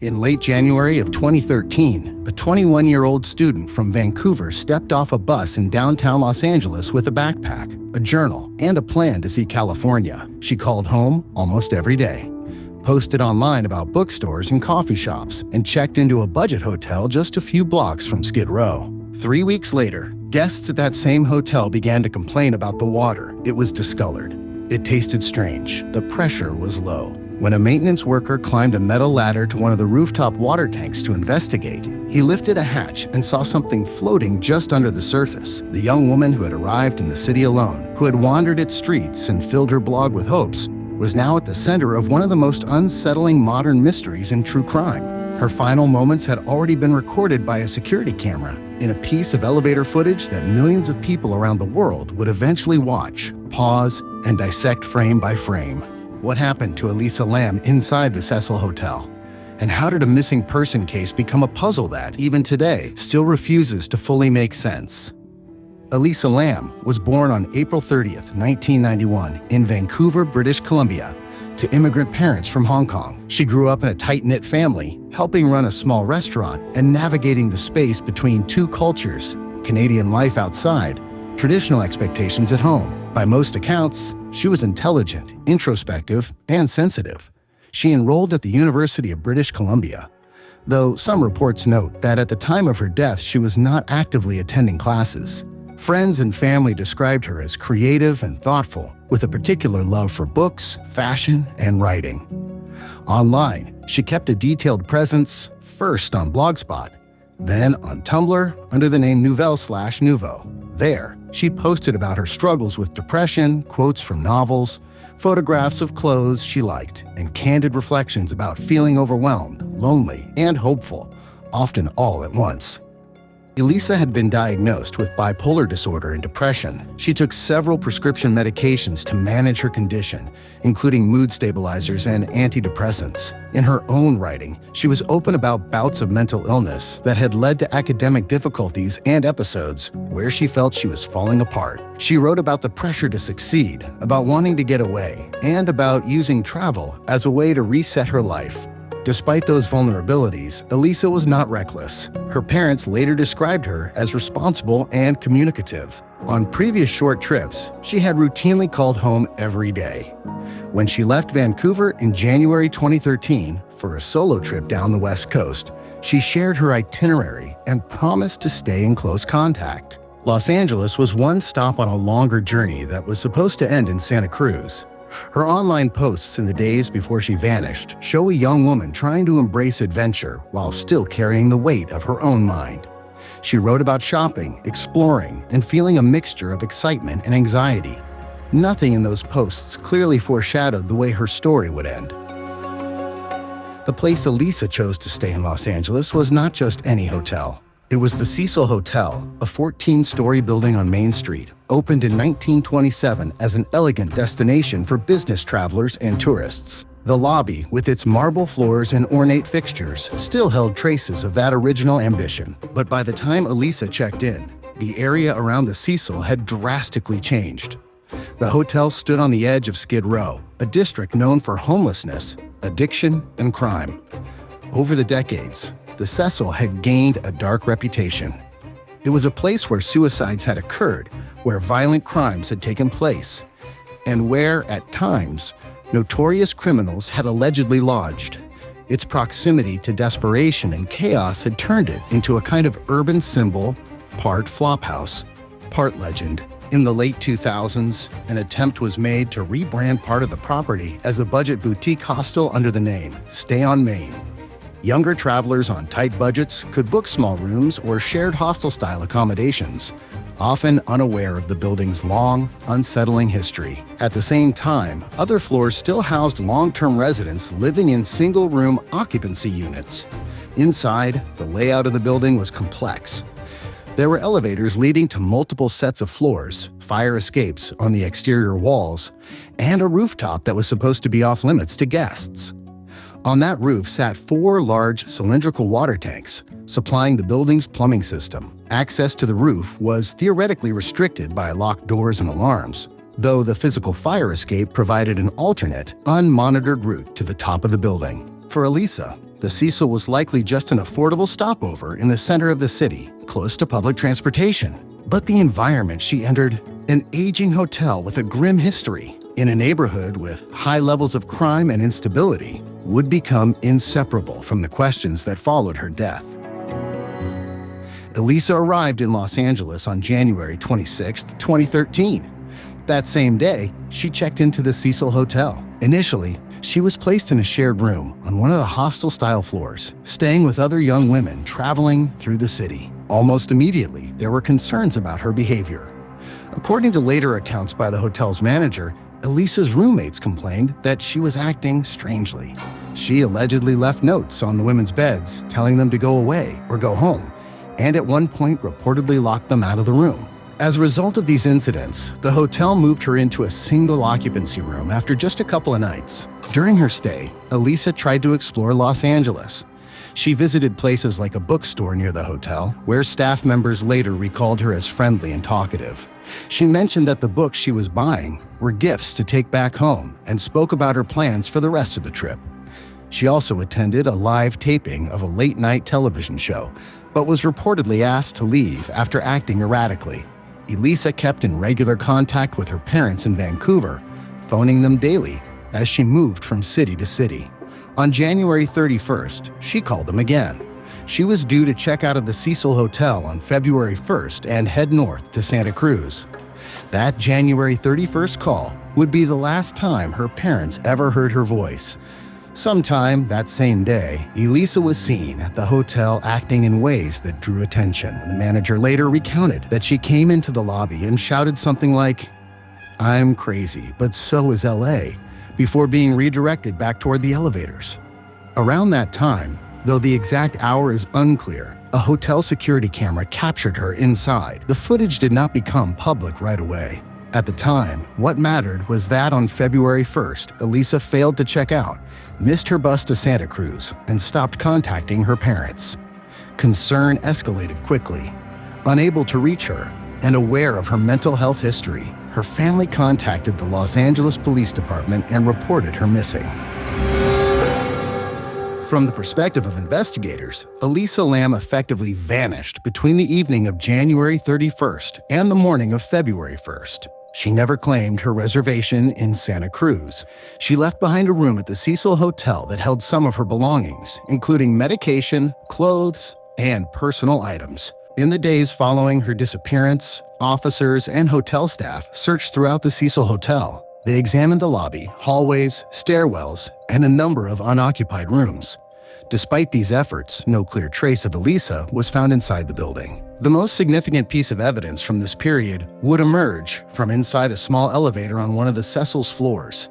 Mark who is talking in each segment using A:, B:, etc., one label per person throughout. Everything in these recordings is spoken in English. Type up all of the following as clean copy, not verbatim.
A: In late January of 2013, a 21-year-old student from Vancouver stepped off a bus in downtown Los Angeles with a backpack, a journal, and a plan to see California. She called home almost every day, posted online about bookstores and coffee shops, and checked into a budget hotel just a few blocks from Skid Row. 3 weeks later, guests at that same hotel began to complain about the water. It was discolored. It tasted strange. The pressure was low. When a maintenance worker climbed a metal ladder to one of the rooftop water tanks to investigate, he lifted a hatch and saw something floating just under the surface. The young woman who had arrived in the city alone, who had wandered its streets and filled her blog with hopes, was now at the center of one of the most unsettling modern mysteries in true crime. Her final moments had already been recorded by a security camera in a piece of elevator footage that millions of people around the world would eventually watch, pause, and dissect frame by frame. What happened to Elisa Lam inside the Cecil Hotel? And how did a missing person case become a puzzle that, even today, still refuses to fully make sense? Elisa Lam was born on April 30th, 1991, in Vancouver, British Columbia, to immigrant parents from Hong Kong. She grew up in a tight-knit family, helping run a small restaurant and navigating the space between two cultures, Canadian life outside, traditional expectations at home. By most accounts, she was intelligent, introspective, and sensitive. She enrolled at the University of British Columbia, though some reports note that at the time of her death she was not actively attending classes. Friends and family described her as creative and thoughtful, with a particular love for books, fashion, and writing. Online, she kept a detailed presence, first on Blogspot, then on Tumblr under the name Nouvelle/Nouveau. There, she posted about her struggles with depression, quotes from novels, photographs of clothes she liked, and candid reflections about feeling overwhelmed, lonely, and hopeful, often all at once. Elisa had been diagnosed with bipolar disorder and depression. She took several prescription medications to manage her condition, including mood stabilizers and antidepressants. In her own writing, she was open about bouts of mental illness that had led to academic difficulties and episodes where she felt she was falling apart. She wrote about the pressure to succeed, about wanting to get away, and about using travel as a way to reset her life. Despite those vulnerabilities, Elisa was not reckless. Her parents later described her as responsible and communicative. On previous short trips, she had routinely called home every day. When she left Vancouver in January 2013 for a solo trip down the West Coast, she shared her itinerary and promised to stay in close contact. Los Angeles was one stop on a longer journey that was supposed to end in Santa Cruz. Her online posts in the days before she vanished show a young woman trying to embrace adventure while still carrying the weight of her own mind. She wrote about shopping, exploring, and feeling a mixture of excitement and anxiety. Nothing in those posts clearly foreshadowed the way her story would end. The place Elisa chose to stay in Los Angeles was not just any hotel. It was the Cecil Hotel, a 14-story building on Main Street, opened in 1927 as an elegant destination for business travelers and tourists. The lobby, with its marble floors and ornate fixtures, still held traces of that original ambition. But by the time Elisa checked in, the area around the Cecil had drastically changed. The hotel stood on the edge of Skid Row, a district known for homelessness, addiction, and crime. Over the decades, the Cecil had gained a dark reputation. It was a place where suicides had occurred, where violent crimes had taken place, and where, at times, notorious criminals had allegedly lodged. Its proximity to desperation and chaos had turned it into a kind of urban symbol, part flophouse, part legend. In the late 2000s, an attempt was made to rebrand part of the property as a budget boutique hostel under the name Stay on Main. Younger travelers on tight budgets could book small rooms or shared hostel-style accommodations, often unaware of the building's long, unsettling history. At the same time, other floors still housed long-term residents living in single-room occupancy units. Inside, the layout of the building was complex. There were elevators leading to multiple sets of floors, fire escapes on the exterior walls, and a rooftop that was supposed to be off-limits to guests. On that roof sat 4 large cylindrical water tanks, supplying the building's plumbing system. Access to the roof was theoretically restricted by locked doors and alarms, though the physical fire escape provided an alternate, unmonitored route to the top of the building. For Elisa, The Cecil was likely just an affordable stopover in the center of the city, close to public transportation. But the environment she entered, an aging hotel with a grim history, in a neighborhood with high levels of crime and instability, would become inseparable from the questions that followed her death. Elisa arrived in Los Angeles on January 26, 2013. That same day, she checked into the Cecil Hotel. Initially, she was placed in a shared room on one of the hostel-style floors, staying with other young women traveling through the city. Almost immediately, there were concerns about her behavior. According to later accounts by the hotel's manager, Elisa's roommates complained that she was acting strangely. She allegedly left notes on the women's beds telling them to go away or go home, and at one point reportedly locked them out of the room. As a result of these incidents, the hotel moved her into a single occupancy room after just a couple of nights. During her stay, Elisa tried to explore Los Angeles. She visited places like a bookstore near the hotel, where staff members later recalled her as friendly and talkative. She mentioned that the books she was buying were gifts to take back home and spoke about her plans for the rest of the trip. She also attended a live taping of a late-night television show, but was reportedly asked to leave after acting erratically. Elisa kept in regular contact with her parents in Vancouver, phoning them daily as she moved from city to city. On January 31st, she called them again. She was due to check out of the Cecil Hotel on February 1st and head north to Santa Cruz. That January 31st call would be the last time her parents ever heard her voice. Sometime that same day, Elisa was seen at the hotel acting in ways that drew attention. The manager later recounted that she came into the lobby and shouted something like, "I'm crazy, but so is LA," before being redirected back toward the elevators. Around that time, though the exact hour is unclear, a hotel security camera captured her inside. The footage did not become public right away. At the time, what mattered was that on February 1st, Elisa failed to check out, missed her bus to Santa Cruz, and stopped contacting her parents. Concern escalated quickly. Unable to reach her, and aware of her mental health history, her family contacted the Los Angeles Police Department and reported her missing. From the perspective of investigators, Elisa Lam effectively vanished between the evening of January 31st and the morning of February 1st. She never claimed her reservation in Santa Cruz. She left behind a room at the Cecil Hotel that held some of her belongings, including medication, clothes, and personal items. In the days following her disappearance, officers and hotel staff searched throughout the Cecil Hotel. They examined the lobby, hallways, stairwells, and a number of unoccupied rooms. Despite these efforts, no clear trace of Elisa was found inside the building. The most significant piece of evidence from this period would emerge from inside a small elevator on one of the Cecil's floors.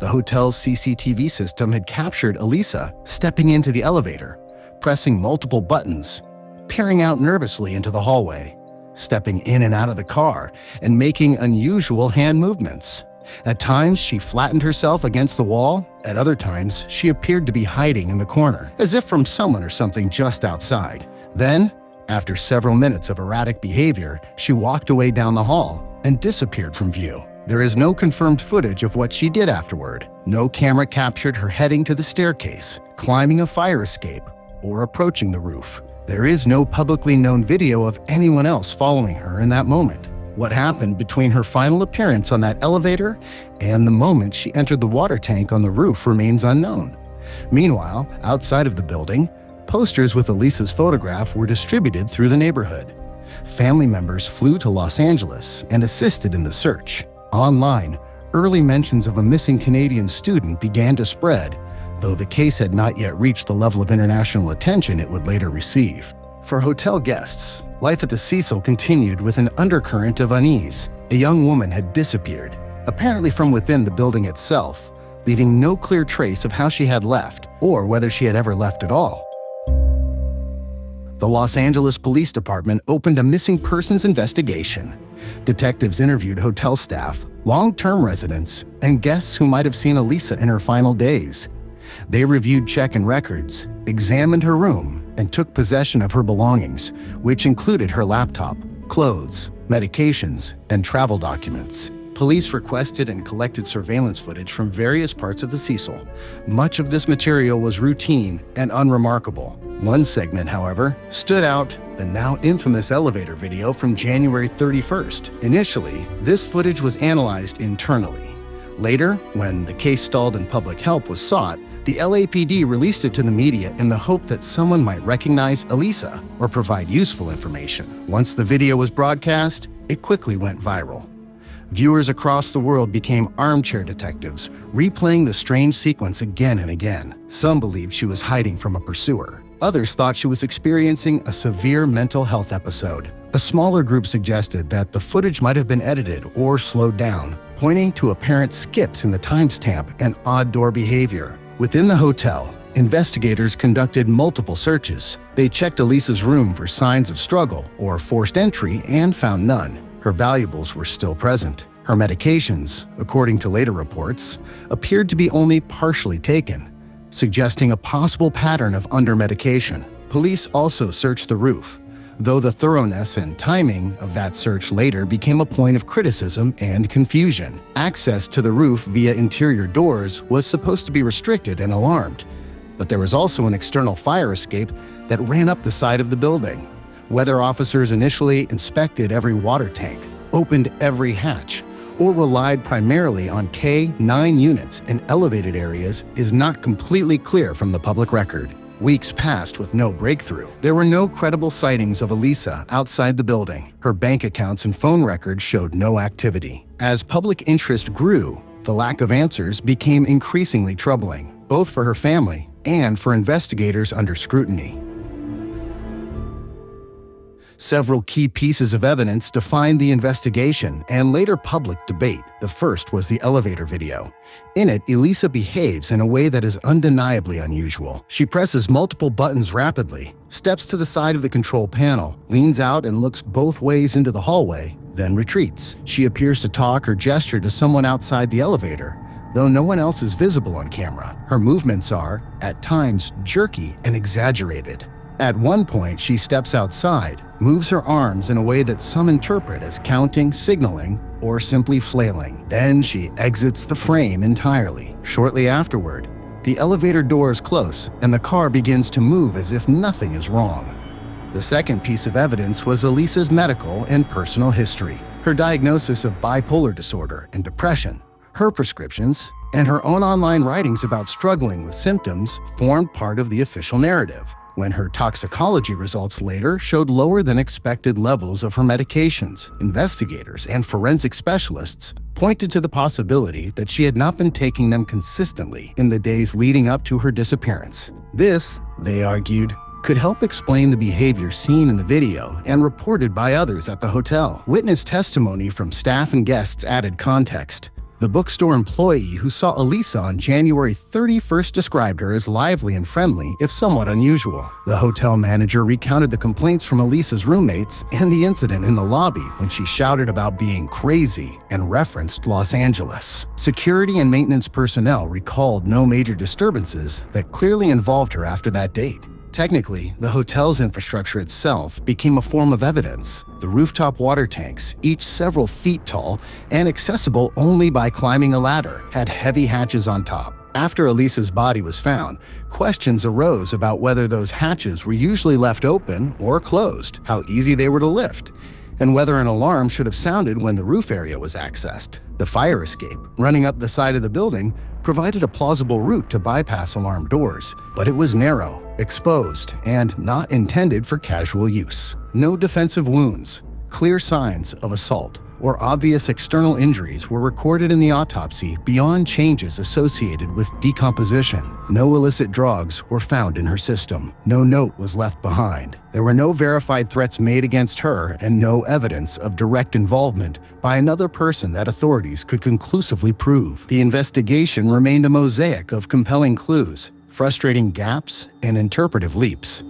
A: The hotel's CCTV system had captured Elisa stepping into the elevator, pressing multiple buttons, peering out nervously into the hallway, stepping in and out of the car, and making unusual hand movements. At times, she flattened herself against the wall. At other times, she appeared to be hiding in the corner, as if from someone or something just outside. Then, after several minutes of erratic behavior, she walked away down the hall and disappeared from view. There is no confirmed footage of what she did afterward. No camera captured her heading to the staircase, climbing a fire escape, or approaching the roof. There is no publicly known video of anyone else following her in that moment. What happened between her final appearance on that elevator and the moment she entered the water tank on the roof remains unknown. Meanwhile, outside of the building, posters with Elisa's photograph were distributed through the neighborhood. Family members flew to Los Angeles and assisted in the search. Online, early mentions of a missing Canadian student began to spread, though the case had not yet reached the level of international attention it would later receive. For hotel guests, life at the Cecil continued with an undercurrent of unease. A young woman had disappeared, apparently from within the building itself, leaving no clear trace of how she had left or whether she had ever left at all. The Los Angeles Police Department opened a missing persons investigation. Detectives interviewed hotel staff, long-term residents, and guests who might have seen Elisa in her final days. They reviewed check-in records, examined her room, and took possession of her belongings, which included her laptop, clothes, medications, and travel documents. Police requested and collected surveillance footage from various parts of the Cecil. Much of this material was routine and unremarkable. One segment, however, stood out: the now infamous elevator video from January 31st. Initially, this footage was analyzed internally. Later, when the case stalled and public help was sought, the LAPD released it to the media in the hope that someone might recognize Elisa or provide useful information. Once the video was broadcast, it quickly went viral. Viewers across the world became armchair detectives, replaying the strange sequence again and again. Some believed she was hiding from a pursuer. Others thought she was experiencing a severe mental health episode. A smaller group suggested that the footage might have been edited or slowed down, pointing to apparent skips in the timestamp and odd door behavior. Within the hotel, investigators conducted multiple searches. They checked Elisa's room for signs of struggle or forced entry and found none. Her valuables were still present. Her medications, according to later reports, appeared to be only partially taken, suggesting a possible pattern of under-medication. Police also searched the roof, though the thoroughness and timing of that search later became a point of criticism and confusion. Access to the roof via interior doors was supposed to be restricted and alarmed, but there was also an external fire escape that ran up the side of the building. Weather officers initially inspected every water tank, opened every hatch, or relied primarily on K-9 units in elevated areas is not completely clear from the public record. Weeks passed with no breakthrough. There were no credible sightings of Elisa outside the building. Her bank accounts and phone records showed no activity. As public interest grew, the lack of answers became increasingly troubling, both for her family and for investigators under scrutiny. Several key pieces of evidence defined the investigation and later public debate. The first was the elevator video. In it, Elisa behaves in a way that is undeniably unusual. She presses multiple buttons rapidly, steps to the side of the control panel, leans out and looks both ways into the hallway, then retreats. She appears to talk or gesture to someone outside the elevator, though no one else is visible on camera. Her movements are, at times, jerky and exaggerated. At one point, she steps outside, moves her arms in a way that some interpret as counting, signaling, or simply flailing. Then she exits the frame entirely. Shortly afterward, the elevator doors close and the car begins to move as if nothing is wrong. The second piece of evidence was Elisa's medical and personal history. Her diagnosis of bipolar disorder and depression, her prescriptions, and her own online writings about struggling with symptoms formed part of the official narrative. When her toxicology results later showed lower than expected levels of her medications, investigators and forensic specialists pointed to the possibility that she had not been taking them consistently in the days leading up to her disappearance. This, they argued, could help explain the behavior seen in the video and reported by others at the hotel. Witness testimony from staff and guests added context. The bookstore employee who saw Elisa on January 31st described her as lively and friendly, if somewhat unusual. The hotel manager recounted the complaints from Elisa's roommates and the incident in the lobby when she shouted about being crazy and referenced Los Angeles. Security and maintenance personnel recalled no major disturbances that clearly involved her after that date. Technically, the hotel's infrastructure itself became a form of evidence. The rooftop water tanks, each several feet tall and accessible only by climbing a ladder, had heavy hatches on top. After Elisa's body was found, questions arose about whether those hatches were usually left open or closed, how easy they were to lift, and whether an alarm should have sounded when the roof area was accessed. The fire escape, running up the side of the building, provided a plausible route to bypass alarm doors, but it was narrow, exposed, and not intended for casual use. No defensive wounds, clear signs of assault, or obvious external injuries were recorded in the autopsy beyond changes associated with decomposition. No illicit drugs were found in her system. No note was left behind. There were no verified threats made against her and no evidence of direct involvement by another person that authorities could conclusively prove. The investigation remained a mosaic of compelling clues, frustrating gaps, and interpretive leaps.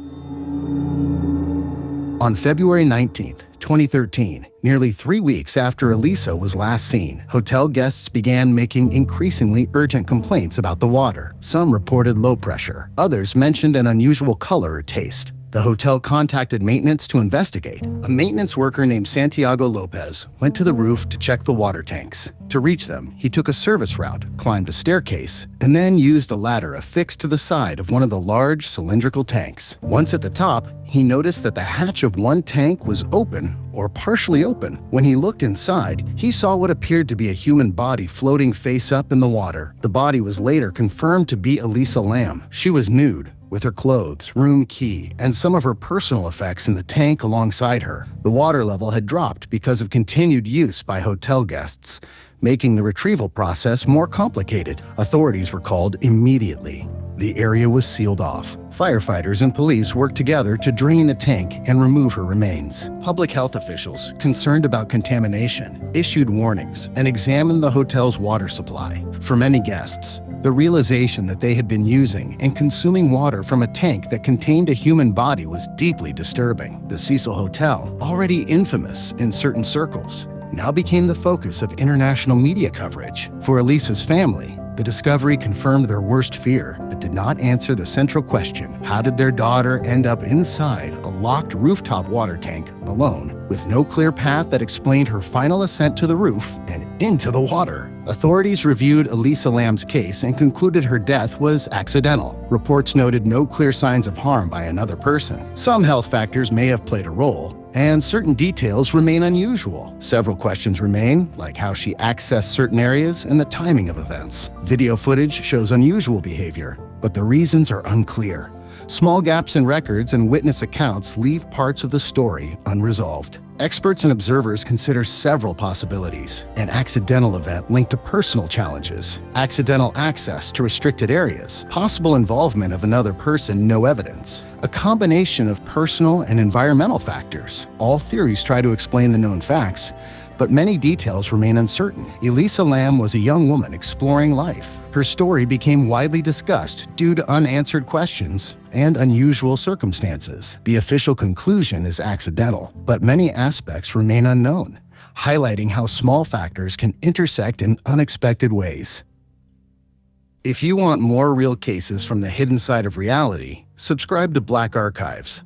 A: On February 19, 2013, nearly 3 weeks after Elisa was last seen, hotel guests began making increasingly urgent complaints about the water. Some reported low pressure. Others mentioned an unusual color or taste. The hotel contacted maintenance to investigate. A maintenance worker named Santiago Lopez went to the roof to check the water tanks. To reach them, he took a service route, climbed a staircase, and then used a ladder affixed to the side of one of the large cylindrical tanks. Once at the top, he noticed that the hatch of one tank was open or partially open. When he looked inside, he saw what appeared to be a human body floating face up in the water. The body was later confirmed to be Elisa Lam. She was nude, with her clothes, room key, and some of her personal effects in the tank alongside her. The water level had dropped because of continued use by hotel guests, making the retrieval process more complicated. Authorities were called immediately. The area was sealed off. Firefighters and police worked together to drain the tank and remove her remains. Public health officials, concerned about contamination, issued warnings and examined the hotel's water supply. For many guests, the realization that they had been using and consuming water from a tank that contained a human body was deeply disturbing. The Cecil Hotel, already infamous in certain circles, now became the focus of international media coverage. For Elisa's family, the discovery confirmed their worst fear, but did not answer the central question: how did their daughter end up inside a locked rooftop water tank alone, with no clear path that explained her final ascent to the roof and into the water? Authorities reviewed Elisa Lam's case and concluded her death was accidental. Reports noted no clear signs of harm by another person. Some health factors may have played a role, and certain details remain unusual. Several questions remain, like how she accessed certain areas and the timing of events. Video footage shows unusual behavior, but the reasons are unclear. Small gaps in records and witness accounts leave parts of the story unresolved. Experts and observers consider several possibilities: an accidental event linked to personal challenges, accidental access to restricted areas, possible involvement of another person, no evidence, a combination of personal and environmental factors. All theories try to explain the known facts, but many details remain uncertain. Elisa Lam was a young woman exploring life. Her story became widely discussed due to unanswered questions and unusual circumstances. The official conclusion is accidental, but many aspects remain unknown, highlighting how small factors can intersect in unexpected ways. If you want more real cases from the hidden side of reality, subscribe to Black Archives.